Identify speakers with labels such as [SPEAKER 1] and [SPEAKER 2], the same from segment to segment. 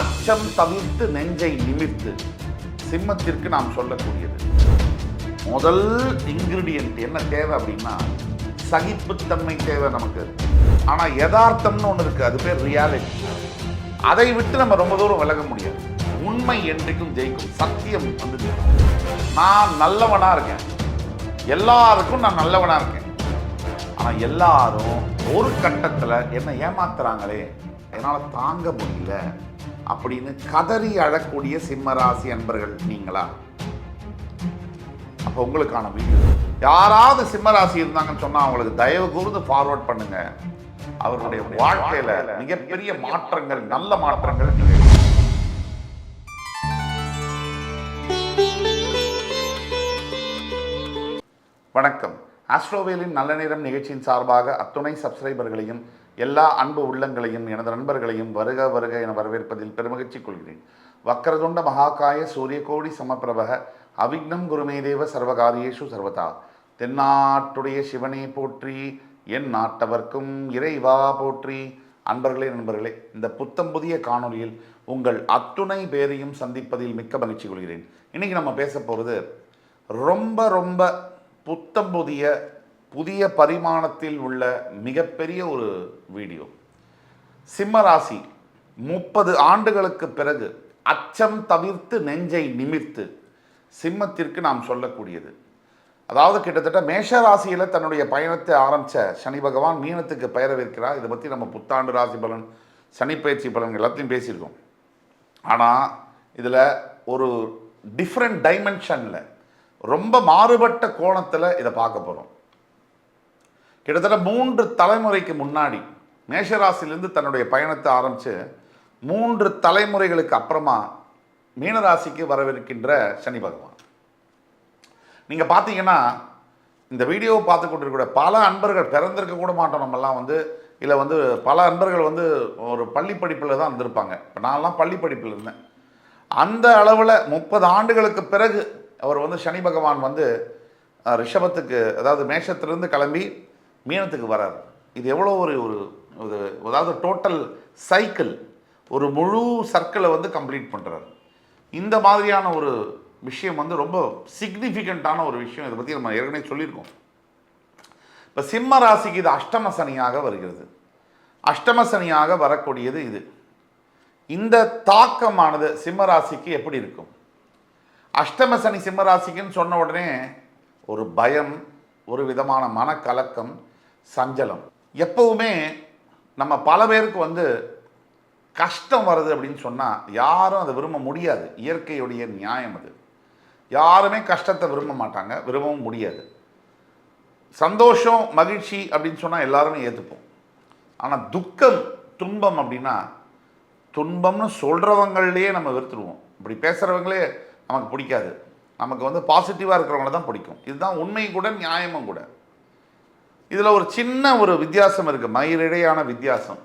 [SPEAKER 1] அச்சம் தவிர்த்து நெஞ்சை நிமிர்த்து சிம்மத்திற்கு நாம் சொல்லக்கூடியது முதல் இன்கிரீடியன்ட் என்ன தேவை அப்படின்னா சகிப்புத்தன்மை தேவை நமக்கு. ஆனால் யதார்த்தம்னு ஒன்று இருக்குது, அது பேர் ரியாலிட்டி. அதை விட்டு நம்ம ரொம்ப தூரம் விலக முடியாது. உண்மை என்றைக்கும் ஜெயிக்கும். சத்தியம் வந்து நான் நல்லவனா இருக்கேன், எல்லாருக்கும் நான் நல்லவனா இருக்கேன். ஆனால் எல்லாரும் ஒரு கட்டத்தில் என்ன ஏமாத்துறாங்களே, என்னால் தாங்க முடியல அப்படின்னு கதறி அழக்கூடிய சிம்மராசி அன்பர்கள் நீங்களா? அப்போ உங்களுக்கான வீடியோ. யாராவது சிம்மராசி இருந்தாங்கன்னு சொன்னா அவங்களுக்கு தயவு கூர்ந்து ஃபார்வர்ட் பண்ணுங்க. அவர்களுடைய வாழ்க்கையில மிகப்பெரிய மாற்றங்கள், நல்ல மாற்றங்கள். வணக்கம். ஆஸ்ட்ரோவேலின் நல்ல நேரம் நிகழ்ச்சியின் சார்பாக அத்துணை சப்ஸ்கிரைபர்களையும் எல்லா அன்பு உள்ளங்களையும் எனது நண்பர்களையும் வருக வருக என வரவேற்பதில் பெருமகிழ்ச்சி கொள்கிறேன். வக்கரதுண்ட மகாகாய சூரியகோடி சமப்பிரபக அவிக்னம் குருமேதேவ சர்வகாரியேஷு சர்வதா. தென்னாட்டுடைய சிவனே போற்றி, என் நாட்டவர்க்கும் இறைவா போற்றி. அன்பர்களே நண்பர்களே, இந்த புத்தம் புதிய காணொலியில் உங்கள் அத்துணை பேரையும் சந்திப்பதில் மிக்க மகிழ்ச்சி கொள்கிறேன். இன்றைக்கி நம்ம பேச போகிறது ரொம்ப புத்தம் புதிய பரிமாணத்தில் உள்ள மிகப்பெரிய ஒரு வீடியோ. சிம்மராசி 30 ஆண்டுகளுக்கு பிறகு அச்சம் தவிர்த்து நெஞ்சை நிமிர்த்து சிம்மத்திற்கு நாம் சொல்லக்கூடியது. அதாவது கிட்டத்தட்ட மேஷராசியில் தன்னுடைய பயணத்தை ஆரம்பித்த சனி பகவான் மீனத்துக்கு பெயரவிருக்கிறார். இதை பற்றி நம்ம புத்தாண்டு ராசி பலன், சனி பயிற்சி பலன் எல்லாத்தையும் பேசியிருக்கோம். ஆனால் இதில் ஒரு டிஃப்ரெண்ட் டைமென்ஷனில் ரொம்ப மாறுபட்ட கோணத்தில் இதை பார்க்க போகிறோம். கிட்டத்தட்ட 3 தலைமுறைக்கு முன்னாடி மேஷராசிலிருந்து தன்னுடைய பயணத்தை ஆரம்பித்து 3 தலைமுறைகளுக்கு அப்புறமா மீனராசிக்கு வரவிருக்கின்ற சனி பகவான். நீங்கள் பார்த்தீங்கன்னா இந்த வீடியோவை பார்த்து கொண்டிருக்கிற பல அன்பர்கள் பிறந்திருக்க கூட மாட்டோம். நம்மெல்லாம் இல்லை பல அன்பர்கள் ஒரு பள்ளி படிப்பில் தான் இருந்திருப்பாங்க. இப்போ நான்லாம் பள்ளி படிப்பில் இருந்தேன். அந்த அளவில் 30 ஆண்டுகளுக்கு பிறகு அவர் சனி பகவான் ரிஷபத்துக்கு, அதாவது மேஷத்திலிருந்து கிளம்பி மீனத்துக்கு வராரு. இது எவ்வளோ ஒரு அதாவது டோட்டல் சைக்கிள், ஒரு முழு சர்க்கிளை கம்ப்ளீட் பண்ணுறாரு. இந்த மாதிரியான ஒரு விஷயம் ரொம்ப சிக்னிஃபிகண்ட்டான ஒரு விஷயம். இதை பற்றி நம்ம ஏற்கனவே சொல்லியிருக்கோம். இப்போ சிம்ம ராசிக்கு இது அஷ்டம சனியாக வருகிறது. அஷ்டம சனியாக வரக்கூடியது இது. இந்த தாக்கமானது சிம்ம ராசிக்கு எப்படி இருக்கும்? அஷ்டம சனி சிம்ம ராசிக்குன்னு சொன்ன உடனே ஒரு பயம், ஒரு விதமான மனக்கலக்கம், சஞ்சலம். எப்பவுமே நம்ம பல பேருக்கு கஷ்டம் வருது அப்படின்னு சொன்னால் யாரும் அதை விரும்ப முடியாது. இயற்கையுடைய நியாயம் அது. யாருமே கஷ்டத்தை விரும்ப மாட்டாங்க, விரும்பவும் முடியாது. சந்தோஷம், மகிழ்ச்சி அப்படின்னு சொன்னால் எல்லாருமே ஏற்றுப்போம். ஆனால் துக்கம், துன்பம் அப்படின்னா, துன்பம்னு சொல்கிறவங்களே நம்ம வெறுத்துருவோம். இப்படி பேசுகிறவங்களே நமக்கு பிடிக்காது. நமக்கு பாசிட்டிவாக இருக்கிறவங்கள தான் பிடிக்கும். இதுதான் உண்மை கூட, நியாயமும் கூட. இதில் ஒரு சின்ன ஒரு வித்தியாசம் இருக்குது, மயிரிழையான வித்தியாசம்.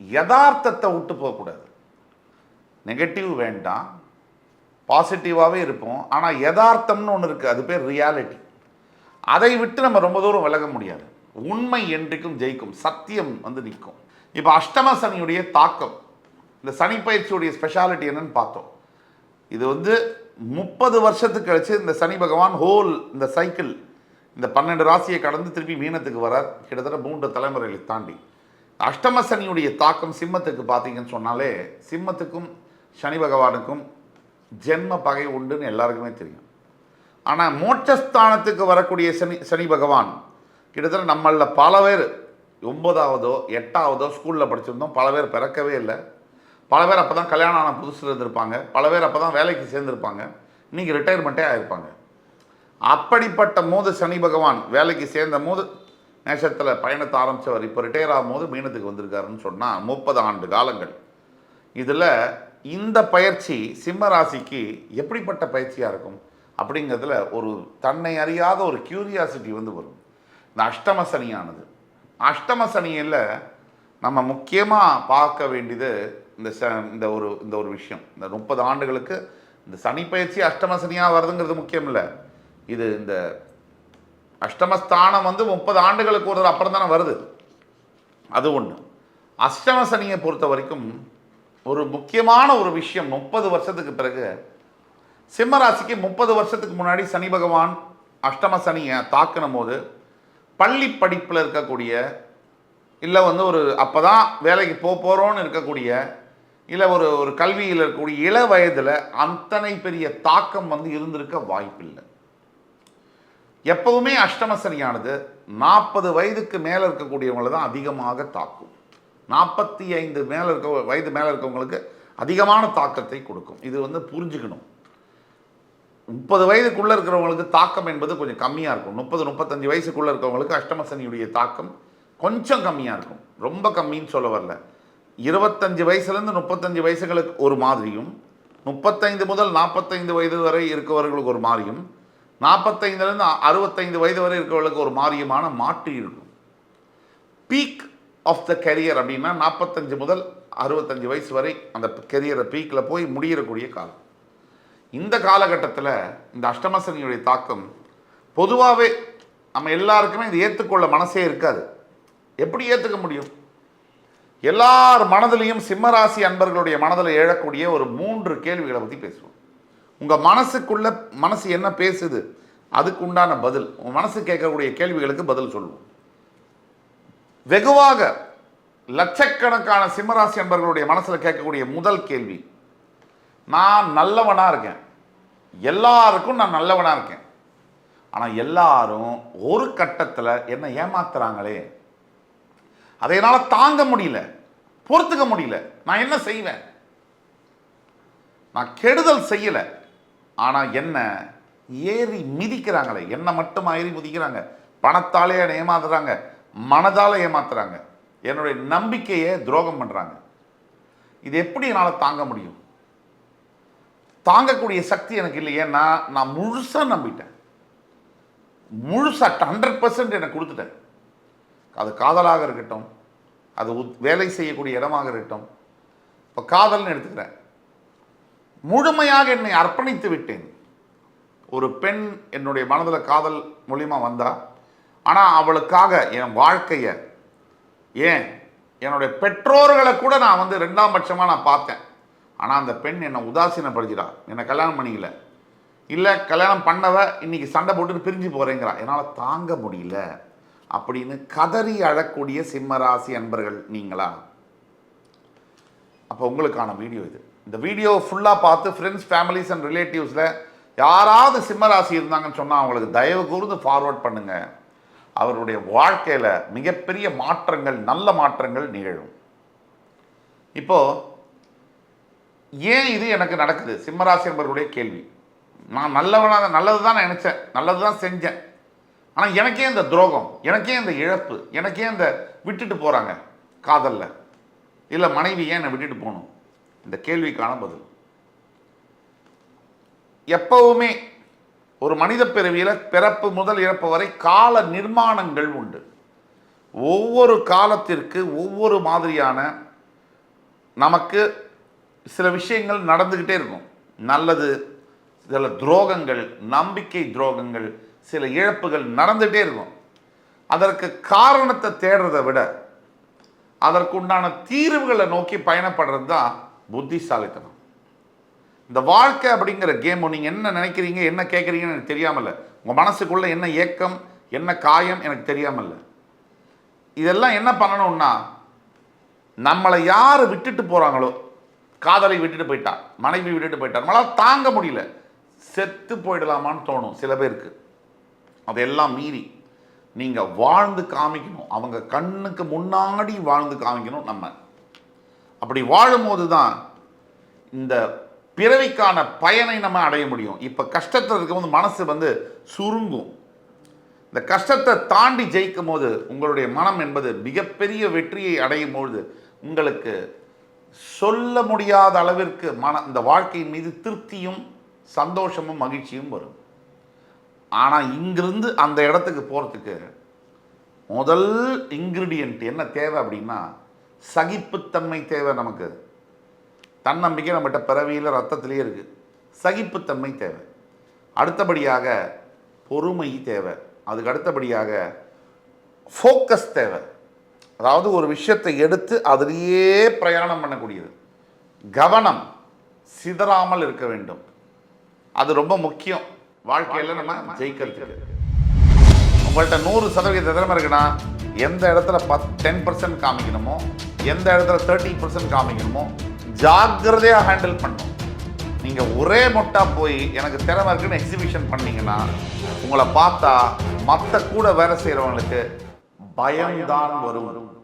[SPEAKER 1] யதார்த்தத்தை விட்டு போகக்கூடாது. நெகட்டிவ் வேண்டாம், பாசிட்டிவாகவே இருப்போம். ஆனால் யதார்த்தம்னு ஒன்று இருக்குது, அது பேர் ரியாலிட்டி. அதை விட்டு நம்ம ரொம்ப தூரம் விலக முடியாது. உண்மை என்றைக்கும் ஜெயிக்கும். சத்தியம் நிற்கும். இப்போ அஷ்டம சனியுடைய தாக்கம், இந்த சனி பயிற்சியுடைய ஸ்பெஷாலிட்டி என்னன்னு பார்த்தோம். இது 30 வருஷத்துக்கு கழிச்சு இந்த சனி பகவான் ஹோல் இந்த சைக்கிள், இந்த 12 ராசியை கடந்து திருப்பி மீனத்துக்கு வரார். கிட்டத்தட்ட 3 தலைமுறைகளை தாண்டி. அஷ்டம சனியுடைய தாக்கம் சிம்மத்துக்கு பார்த்தீங்கன்னு சொன்னாலே, சிம்மத்துக்கும் சனி பகவானுக்கும் ஜென்ம பகை உண்டுன்னு எல்லாருக்குமே தெரியும். ஆனால் மோட்சஸ்தானத்துக்கு வரக்கூடிய சனி பகவான் கிட்டத்தட்ட நம்மளில் பல பேர் 9ஆவதோ 8ஆவதோ ஸ்கூலில் படிச்சிருந்தோம். பல பேர் பிறக்கவே இல்லை. பல பேர் அப்போ தான் கல்யாணம் ஆன புதுசில் இருந்திருப்பாங்க. பல பேர் அப்போ தான் வேலைக்கு சேர்ந்துருப்பாங்க. இன்றைக்கி ரிட்டையர்மெண்ட்டே ஆகிருப்பாங்க. அப்படிப்பட்ட போது சனி பகவான் வேலைக்கு சேர்ந்த போது மேஷத்தில் பயணத்தை ஆரம்பித்தவர் இப்போ ரிட்டையர் ஆகும் போது மீனத்துக்கு வந்திருக்காருன்னு சொன்னால் 30 ஆண்டு காலங்கள். இதில் இந்த பயிற்சி சிம்ம ராசிக்கு எப்படிப்பட்ட பயிற்சியாக இருக்கும் அப்படிங்கிறதுல ஒரு தன்னை அறியாத ஒரு கியூரியாசிட்டி வரும். இந்த அஷ்டம சனியானது, அஷ்டம சனியில் நம்ம முக்கியமாக பார்க்க வேண்டியது இந்த ஒரு விஷயம். இந்த 30 ஆண்டுகளுக்கு இந்த சனி பயிற்சி அஷ்டம சனியாக வருதுங்கிறது முக்கியம் இல்லை. இது இந்த அஷ்டமஸ்தானம் 30 ஆண்டுகளுக்கு ஒரு அப்புறம் தானே வருது. அது ஒன்று. அஷ்டம சனியை பொறுத்த வரைக்கும் ஒரு முக்கியமான ஒரு விஷயம், 30 வருஷத்துக்கு பிறகு சிம்ம ராசிக்கு 30 வருஷத்துக்கு முன்னாடி சனி பகவான் அஷ்டம சனியை தாக்கின போது பள்ளி படிப்பில் இருக்கக்கூடிய, இல்லை ஒரு அப்போ தான் வேலைக்கு போகிறோன்னு இருக்கக்கூடிய, இல்லை ஒரு ஒரு கல்வியில் இருக்கக்கூடிய இள வயதில் அத்தனை பெரிய தாக்கம் இருந்திருக்க வாய்ப்பில்லை. எப்பவுமே அஷ்டம சனியானது 40 வயதுக்கு மேலே இருக்கக்கூடியவங்களை தான் அதிகமாக தாக்கும். 45 வயது மேலே இருக்கவங்களுக்கு அதிகமான தாக்கத்தை கொடுக்கும். இது புரிஞ்சுக்கணும். 30 வயதுக்குள்ளே இருக்கிறவங்களுக்கு தாக்கம் என்பது கொஞ்சம் கம்மியாக இருக்கும். 30-35 வயசுக்குள்ளே இருக்கிறவங்களுக்கு அஷ்டம சனியுடைய தாக்கம் கொஞ்சம் கம்மியாக இருக்கும். ரொம்ப கம்மின்னு சொல்ல வரல. 25 வயசுலேருந்து 35 வயசுகளுக்கு ஒரு மாதிரியும், 35 முதல் 45 வயது வரை இருக்கவர்களுக்கு ஒரு மாதிரியும், 45லேருந்து 65 வயது வரை இருக்கிறவர்களுக்கு ஒரு மாதிரியுமான மாற்றி இருக்கும். பீக் ஆஃப் த கெரியர் அப்படின்னா 45 முதல் 65 வயசு வரை அந்த கெரியரை பீக்கில் போய் முடியக்கூடிய காலம். இந்த காலகட்டத்தில் இந்த அஷ்டமசனியுடைய தாக்கம் பொதுவாகவே நம்ம எல்லாருக்குமே இது ஏற்றுக்கொள்ள மனசே இருக்காது. எப்படி ஏற்றுக்க முடியும்? எல்லார் மனதிலையும் சிம்மராசி அன்பர்களுடைய மனதில் எழக்கூடிய ஒரு 3 கேள்விகளை பற்றி பேசுவோம். உங்கள் மனசு என்ன பேசுது, அதுக்கு உண்டான பதில், உங்கள் மனசு கேட்கக்கூடிய கேள்விகளுக்கு பதில் சொல்லுவோம். வெகுவாக லட்சக்கணக்கான சிம்மராசி அன்பர்களுடைய மனசில் கேட்கக்கூடிய முதல் கேள்வி, நான் நல்லவனாக இருக்கேன், எல்லாருக்கும் நான் நல்லவனாக இருக்கேன், ஆனால் எல்லாரும் ஒரு கட்டத்தில் என்னை ஏமாத்துறாங்களே, அதை என்னால் தாங்க முடியல, பொறுத்துக்க முடியல, நான் என்ன செய்வேன்? நான் கெடுதல் செய்யலை, ஆனால் என்ன ஏறி மிதிக்கிறாங்களே, என்னை மட்டும் ஏறி மிதிக்கிறாங்க, பணத்தாலே என்னை ஏமாத்துறாங்க, மனதால் ஏமாத்துறாங்க, என்னுடைய நம்பிக்கையை துரோகம் பண்ணுறாங்க. இது எப்படி என்னால் தாங்க முடியும்? தாங்கக்கூடிய சக்தி எனக்கு இல்லை. ஏன்னா நான் முழுசாக நம்பிட்டேன், முழுசாக 100% எனக்கு கொடுத்துட்டேன். அது காதலாக இருக்கட்டும், அது வேலை செய்யக்கூடிய இடமாக இருக்கட்டும். இப்போ காதல்னு எடுத்துக்கிறேன், முழுமையாக என்னை அர்ப்பணித்து விட்டேன். ஒரு பெண் என்னுடைய மனதில் காதல் மூலியமாக வந்தா, ஆனால் அவளுக்காக என் வாழ்க்கையை, ஏன் என்னுடைய பெற்றோர்களை கூட நான் 2ஆம் பட்சமாக நான் பார்த்தேன். ஆனால் அந்த பெண் என்னை உதாசீனப்படுத்திடா, என்னை கல்யாணம் பண்ணிக்கல, இல்லை கல்யாணம் பண்ணவ இன்னைக்கு சண்டை போட்டு பிரிஞ்சு போகிறேங்கிறா, என்னால் தாங்க முடியல அப்படின்னு கதறி அழக்கூடிய சிம்மராசி அன்பர்கள் நீங்களா? அப்போ உங்களுக்கான வீடியோ இது. இந்த வீடியோ ஃபுல்லாக பார்த்து ஃப்ரெண்ட்ஸ், ஃபேமிலிஸ் அண்ட் ரிலேட்டிவ்ஸில் யாராவது சிம்மராசி இருந்தாங்கன்னு சொன்னால் அவங்களுக்கு தயவு கூர்ந்து ஃபார்வர்ட் பண்ணுங்கள். அவருடைய வாழ்க்கையில் மிகப்பெரிய மாற்றங்கள், நல்ல மாற்றங்கள் நிகழும். இப்போது ஏன் இது எனக்கு நடக்குது? சிம்மராசி என்பவர்களுடைய கேள்வி. நான் நல்லது தான் நான் நினச்சேன், நல்லது தான் செஞ்சேன், ஆனால் எனக்கே இந்த துரோகம், எனக்கே இந்த இழப்பு, எனக்கே இந்த விட்டுட்டு போகிறாங்க காதலில், இல்லை மனைவி ஏன் என்னை விட்டுட்டு போகணும்? இந்த கேள்விக்கான பதில், எப்பவுமே ஒரு மனித பிறவியில் பிறப்பு முதல் இறப்பு வரை கால நிர்மாணங்கள் உண்டு. ஒவ்வொரு காலத்திற்கு ஒவ்வொரு மாதிரியான நமக்கு சில விஷயங்கள் நடந்துக்கிட்டே இருக்கும். நல்லது, சில துரோகங்கள், நம்பிக்கை துரோகங்கள், சில இழப்புகள் நடந்துகிட்டே இருக்கும். அதற்கு காரணத்தை தேடுறதை விட அதற்குண்டான தீர்வுகளை நோக்கி பயணப்படுறது தான் புத்திசாலித்தனம். இந்த வாழ்க்கை அப்படிங்கிற கேம் நீங்கள் என்ன நினைக்கிறீங்க, என்ன கேட்குறீங்கன்னு எனக்கு தெரியாமல், உங்கள் மனசுக்குள்ளே என்ன ஏக்கம், என்ன காயம் எனக்கு தெரியாமல், இதெல்லாம் என்ன பண்ணணும்னா, நம்மளை யார் விட்டுட்டு போகிறாங்களோ, காதலை விட்டுட்டு போயிட்டா, மனைவி விட்டுட்டு போயிட்டா, நம்மளால் தாங்க முடியல, செத்து போயிடலாமான்னு தோணும் சில பேருக்கு. அதையெல்லாம் மீறி நீங்கள் வாழ்ந்து காமிக்கணும், அவங்க கண்ணுக்கு முன்னாடி வாழ்ந்து காமிக்கணும். நம்ம அப்படி வாழும்போது தான் இந்த பிறவிக்கான பயனை நம்ம அடைய முடியும். இப்போ கஷ்டத்தில் இருக்கும்போது மனசு சுருங்கும். இந்த கஷ்டத்தை தாண்டி ஜெயிக்கும் போது உங்களுடைய மனம் என்பது மிகப்பெரிய வெற்றியை அடையும் பொழுது உங்களுக்கு சொல்ல முடியாத அளவிற்கு இந்த வாழ்க்கையின் மீது திருப்தியும் சந்தோஷமும் மகிழ்ச்சியும் வரும். ஆனால் இங்கிருந்து அந்த இடத்துக்கு போகிறதுக்கு முதல் இன்க்ரீடியன்ட் என்ன தேவை அப்படின்னா, சகிப்புத்தன்மை தேவை. நமக்கு தன்னம்பிக்கை நம்மகிட்ட பிறவியில் ரத்தத்திலே இருக்குது. சகிப்புத்தன்மை தேவை. அடுத்தபடியாக பொறுமை தேவை. அதுக்கு அடுத்தபடியாக ஃபோக்கஸ் தேவை. அதாவது ஒரு விஷயத்தை எடுத்து அதிலேயே பிரயாணம் பண்ணக்கூடியது. கவனம் சிதறாமல் இருக்க வேண்டும். அது ரொம்ப முக்கியம் வாழ்க்கையில் நம்ம ஜெயிக்கிறதுக்கு. உங்கள்கிட்ட 100% திறமை இருக்குன்னா எந்த இடத்துல 10% காமிக்கணுமோ, எந்த இடத்துல 30% காமிக்கணுமோ ஜாக்கிரதையாக ஹேண்டில் பண்ணணும். நீங்கள் ஒரே மொட்டா போய் எனக்கு திறமை இருக்குன்னு எக்ஸிபிஷன் பண்ணீங்கன்னா உங்களை பார்த்தா மற்ற கூட வேலை செய்கிறவங்களுக்கு பயம்தான் வரும்.